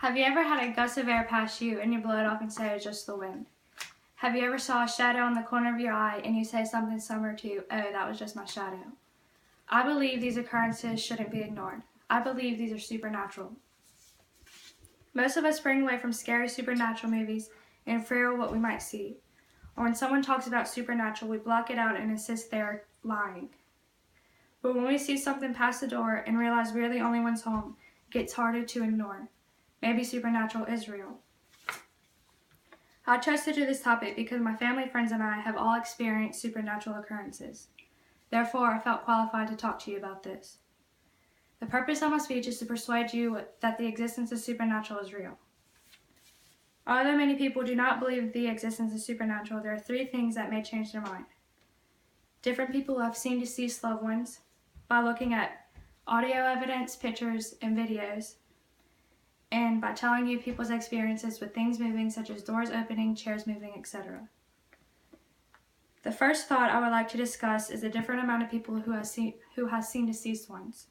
Have you ever had a gust of air pass you and you blow it off and say it's just the wind? Have you ever saw a shadow on the corner of your eye and you say something similar to, oh, that was just my shadow? I believe these occurrences shouldn't be ignored. I believe these are supernatural. Most of us spring away from scary supernatural movies and fear what we might see. Or when someone talks about supernatural, we block it out and insist they are lying. But when we see something pass the door and realize we're the only ones home, it gets harder to ignore. Maybe supernatural is real. I chose to do this topic because my family, friends, and I have all experienced supernatural occurrences. Therefore, I felt qualified to talk to you about this. The purpose of my speech is to persuade you that the existence of supernatural is real. Although many people do not believe the existence of supernatural, there are three things that may change their mind. Different people have seen deceased loved ones by looking at audio evidence, pictures, and videos, and by telling you people's experiences with things moving, such as doors opening, chairs moving, etc. The first thought I would like to discuss is the different amount of people who has seen deceased ones.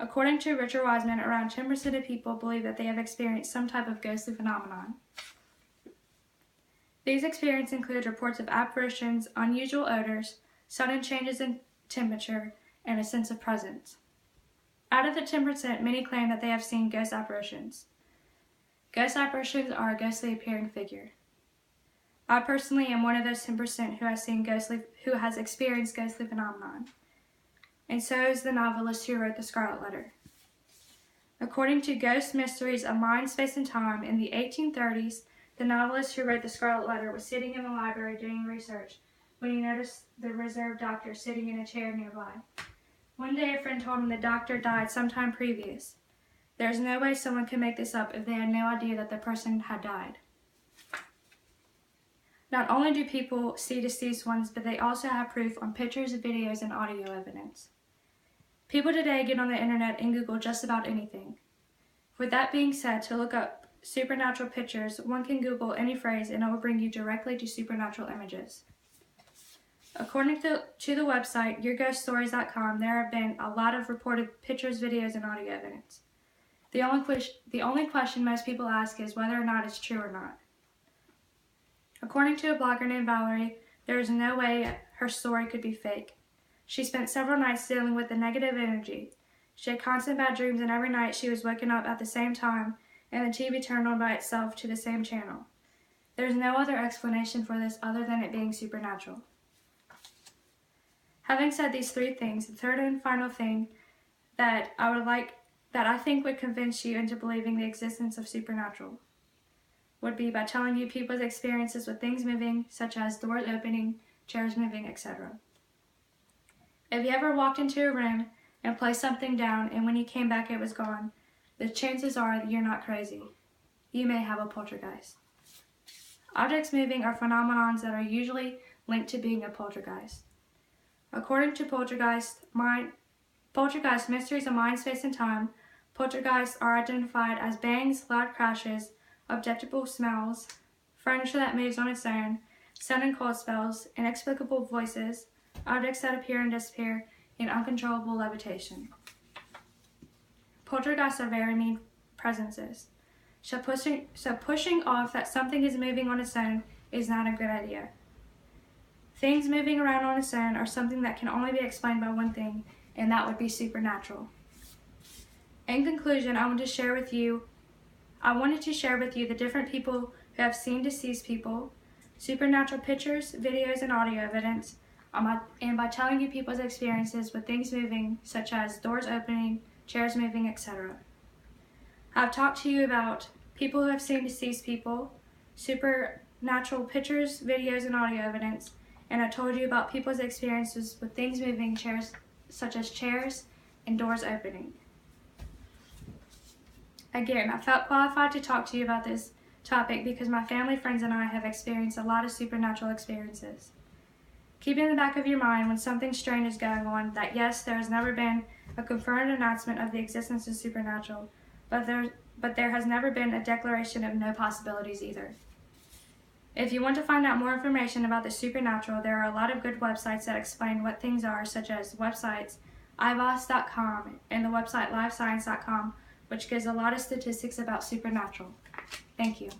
According to Richard Wiseman, around 10% of people believe that they have experienced some type of ghostly phenomenon. These experiences include reports of apparitions, unusual odors, sudden changes in temperature, and a sense of presence. Out of the 10%, many claim that they have seen ghost apparitions. Ghost apparitions are a ghostly appearing figure. I personally am one of those 10% who has experienced ghostly phenomenon. And so is the novelist who wrote The Scarlet Letter. According to Ghost Mysteries of Mind, Space, and Time, in the 1830s, the novelist who wrote The Scarlet Letter was sitting in the library doing research when he noticed the reserved doctor sitting in a chair nearby. One day a friend told him the doctor died sometime previous. There's no way someone could make this up if they had no idea that the person had died. Not only do people see deceased ones, but they also have proof on pictures, videos, and audio evidence. People today get on the internet and Google just about anything. With that being said, to look up supernatural pictures, one can Google any phrase and it will bring you directly to supernatural images. According to the website YourGhostStories.com, there have been a lot of reported pictures, videos, and audio evidence. The only question most people ask is whether or not it's true or not. According to a blogger named Valerie, there is no way her story could be fake. She spent several nights dealing with the negative energy. She had constant bad dreams, and every night she was waking up at the same time and the TV turned on by itself to the same channel. There's no other explanation for this other than it being supernatural. Having said these three things, the third and final thing that I think would convince you into believing the existence of supernatural would be by telling you people's experiences with things moving, such as doors opening, chairs moving, etc. If you ever walked into a room and placed something down and when you came back it was gone, the chances are that you're not crazy. You may have a poltergeist. Objects moving are phenomenons that are usually linked to being a poltergeist. According to Poltergeist Mysteries of Mind, Space, and Time, poltergeists are identified as bangs, loud crashes, objectable smells, furniture that moves on its own, sun and cold spells, inexplicable voices, objects that appear and disappear, and uncontrollable levitation. Poltergeists are very mean presences, so pushing off that something is moving on its own is not a good idea. Things moving around on its own are something that can only be explained by one thing, and that would be supernatural. In conclusion, I wanted to share with you the different people who have seen deceased people, supernatural pictures, videos, and audio evidence, and by telling you people's experiences with things moving, such as doors opening, chairs moving, etc. I've talked to you about people who have seen deceased people, supernatural pictures, videos, and audio evidence, and I told you about people's experiences with things moving, such as chairs and doors opening. Again, I felt qualified to talk to you about this topic because my family, friends, and I have experienced a lot of supernatural experiences. Keep in the back of your mind when something strange is going on that yes, there has never been a confirmed announcement of the existence of supernatural, but there has never been a declaration of no possibilities either. If you want to find out more information about the supernatural, there are a lot of good websites that explain what things are, such as websites iVos.com and the website livescience.com, which gives a lot of statistics about supernatural. Thank you.